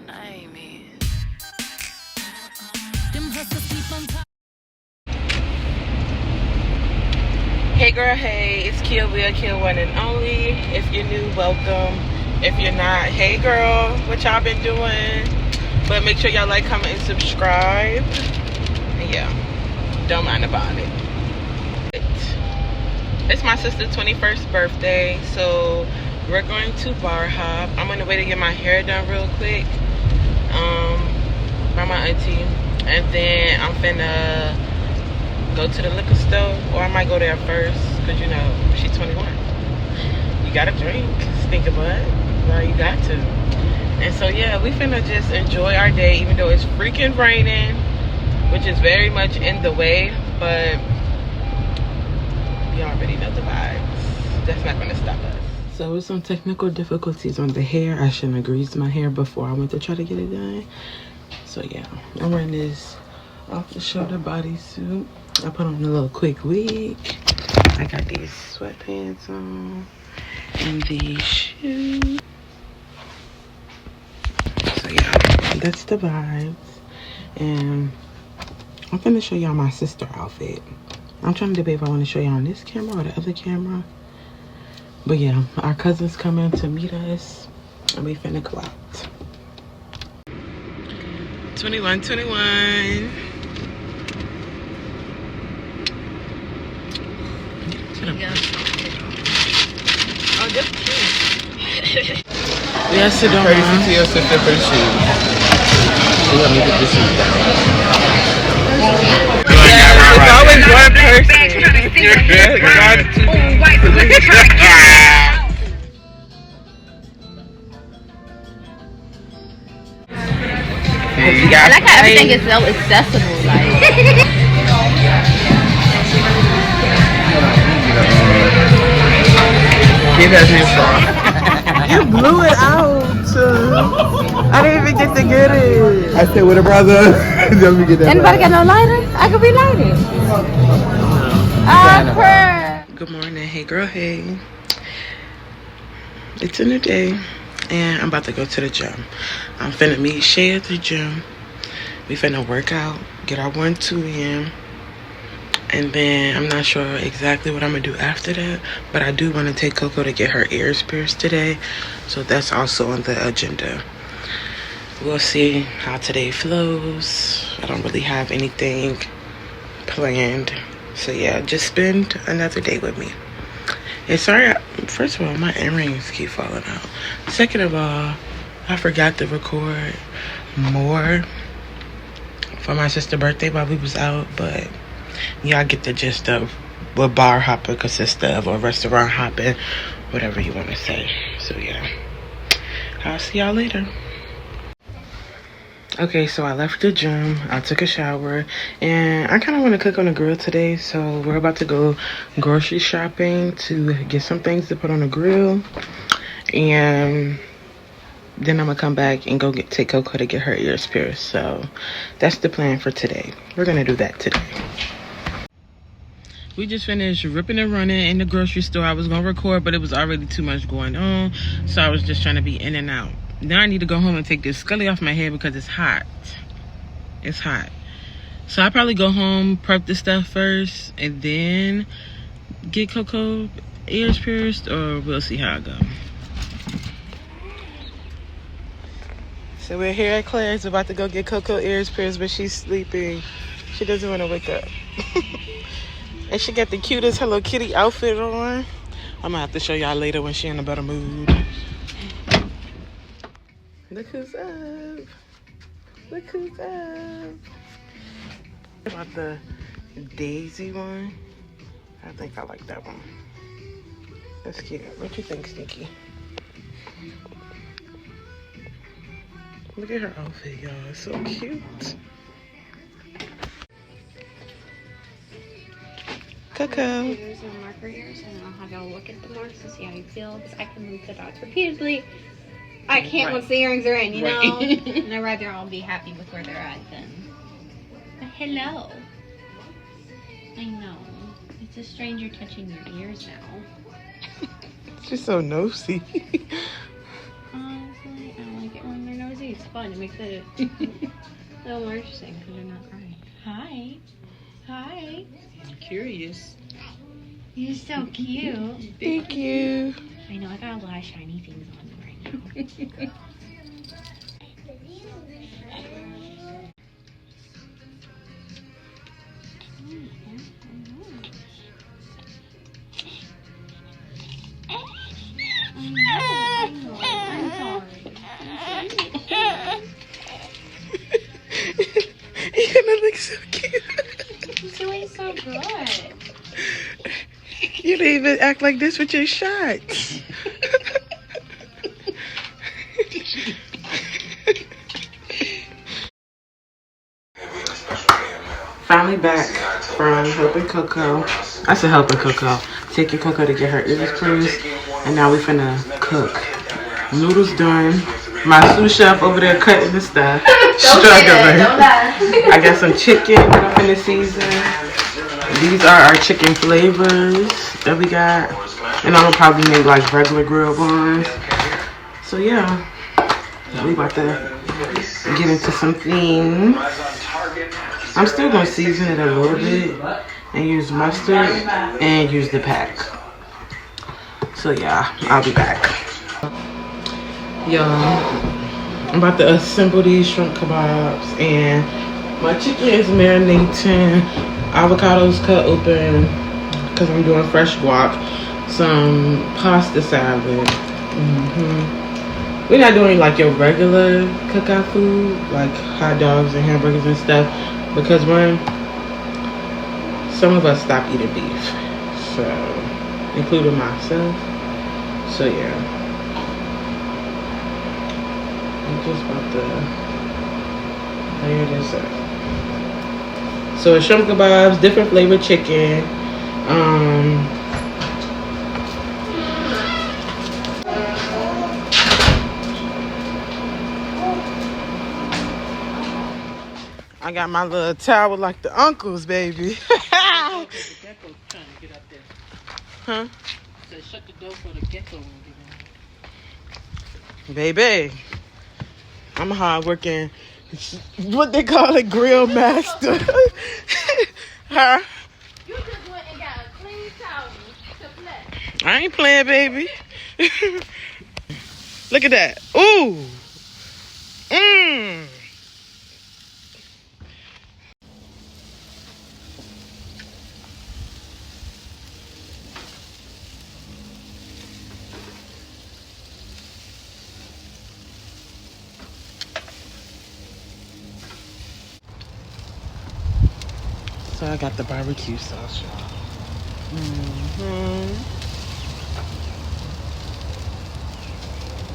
name is. Them hustlers keep on talking. Hey girl, hey, it's Kill Will, Kill One and Only. If you're new, welcome. If you're not, hey girl, what y'all been doing? But make sure y'all like, comment, and subscribe. And yeah, don't mind about it. It's my sister's 21st birthday, so we're going to bar hop. I'm on the way to get my hair done real quick by my auntie, and then I'm finna go to the liquor store, or I might go there first, because you know she's 21. You gotta drink, stink of butt. Well, you got to. And so yeah, we finna just enjoy our day, even though it's freaking raining, which is very much in the way, but you already know the vibes. That's not gonna stop us. So with some technical difficulties on the hair, I shouldn't have greased my hair before I went to try to get it done. So yeah, I'm wearing this off the shoulder bodysuit. I put on a little quick wig. I got these sweatpants on and these shoes. So yeah, that's the vibes. And I'm gonna show y'all my sister outfit. I'm trying to debate if I want to show y'all on this camera or the other camera. But yeah, our cousin's coming to meet us and we finna go out. 21. Oh, that's cute. Yes, sit down. Crazy to your sister for shoes. She let me put the shoes down. It's always one person. I like how everything is so accessible, like. Keep that shit strong. You blew it out. I didn't even get to get it. I stay with a brother. Let me get that. Anybody got no lighter? I could be lighted. Good morning. Hey girl, hey. It's a new day and I'm about to go to the gym. I'm finna meet Shay at the gym. We finna work out, get our 1-2 in. And then I'm not sure exactly what I'm gonna do after that, but I do want to take Koko to get her ears pierced today, so that's also on the agenda. We'll see how today flows. I don't really have anything planned, so yeah, just spend another day with me. And sorry, first of all, my earrings keep falling out. Second of all, I forgot to record more for my sister's birthday while we was out, but y'all get the gist of what bar hopping consists of, or restaurant hopping, whatever you want to say. So yeah, I'll see y'all later. Okay, so I left the gym, I took a shower, and I kind of want to cook on the grill today, so we're about to go grocery shopping to get some things to put on the grill, and then I'm gonna come back and go take Koko to get her ears pierced. So that's the plan for today. We're gonna do that today. We just finished ripping and running in the grocery store. I was gonna record, but it was already too much going on, so I was just trying to be in and out. Now I need to go home and take this scully off my head because it's hot. It's hot. So I'll probably go home, prep the stuff first, and then get Koko ears pierced, or we'll see how it goes. So we're here at Claire's, about to go get Koko ears pierced, but she's sleeping. She doesn't want to wake up. And she got the cutest Hello Kitty outfit on. I'm gonna have to show y'all later when she's in a better mood. Look who's up. Look who's up. About the Daisy one. I think I like that one. That's cute. What you think, Stinky? Look at her outfit, y'all. It's so cute. Koko. Here's some marker ears, and then I'll have y'all look at the marks to see how you feel, because I can move the dots repeatedly. I can't once the earrings are in, you know? And I'd rather all be happy with where they're at than... But hello. I know. It's a stranger touching your ears now. She's so nosy. Honestly, I don't like it when they're nosy. It's fun. It makes it a little more interesting because they're not crying. Hi. Hi. Curious. You're so cute. Thank you. I know, I got a lot of shiny things on me right now. You're gonna look so cute. You're doing so good. You didn't even act like this with your shots. Finally back from helping Koko. I said helping Koko. Taking Koko to get her ears pierced. And now we finna cook. Noodles done. My sous chef over there cutting the stuff. Struggling. I got some chicken that I'm finna season. These are our chicken flavors that we got. And I'm gonna probably make like regular grilled ones. So yeah. We about to get into something. I'm still gonna season it a little bit and use mustard and use the pack. So yeah, I'll be back. Y'all, I'm about to assemble these shrimp kebabs and my chicken is marinating. Avocados cut open because I'm doing fresh guac. Some pasta salad. We're not doing like your regular cookout food, like hot dogs and hamburgers and stuff, because some of us stopped eating beef, so including myself. So yeah. I'm just about to layer this up. So it's shrimp kebabs, different flavored chicken. I got my little towel like the uncles, baby. The gecko's trying to get up there. Huh? So shut the door for the gecko. Baby, I'm a hard-working, what they call it, grill master. Huh? You just went and got a clean towel to play. I ain't playing, baby. Look at that. Ooh. Mmm. So I got the barbecue sauce, y'all.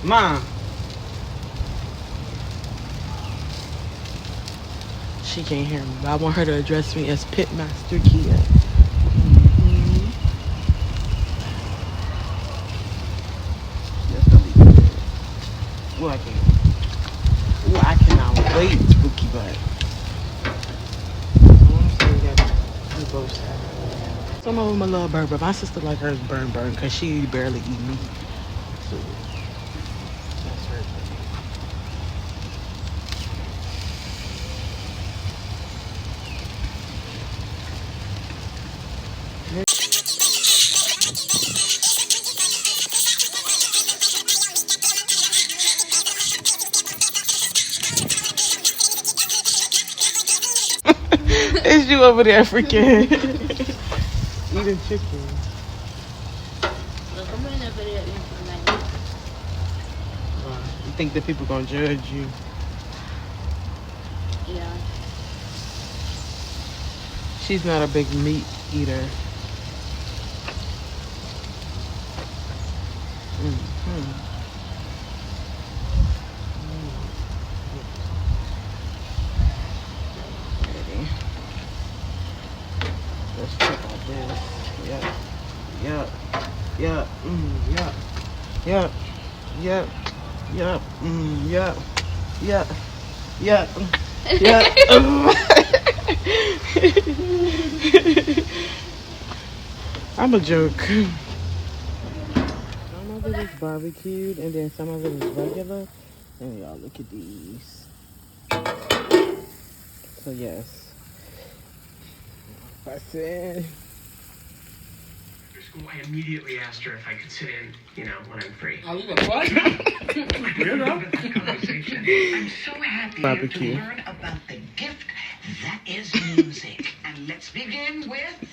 Mom. She can't hear me, but I want her to address me as Pitmaster Kia. That's gonna be good. Ooh, I cannot wait, Spooky Butt. Some of them a little burn, but my sister like hers burn because she barely eat meat. So that's her It's you over there freaking eating chicken. Look, I'm in a video information. You think that people gonna judge you? Yeah. She's not a big meat eater. Let's check out this. Yep. Yep. Yep. Yep. Yep. Yep. Yep. Yep. I'm a joke. Some of it is barbecued and then some of it is regular. And y'all look at these. So yes. I said. I immediately asked her if I could sit in, when I'm free. Oh, you got what? I'm so happy Barbecue. to learn about the gift that is music. And let's begin with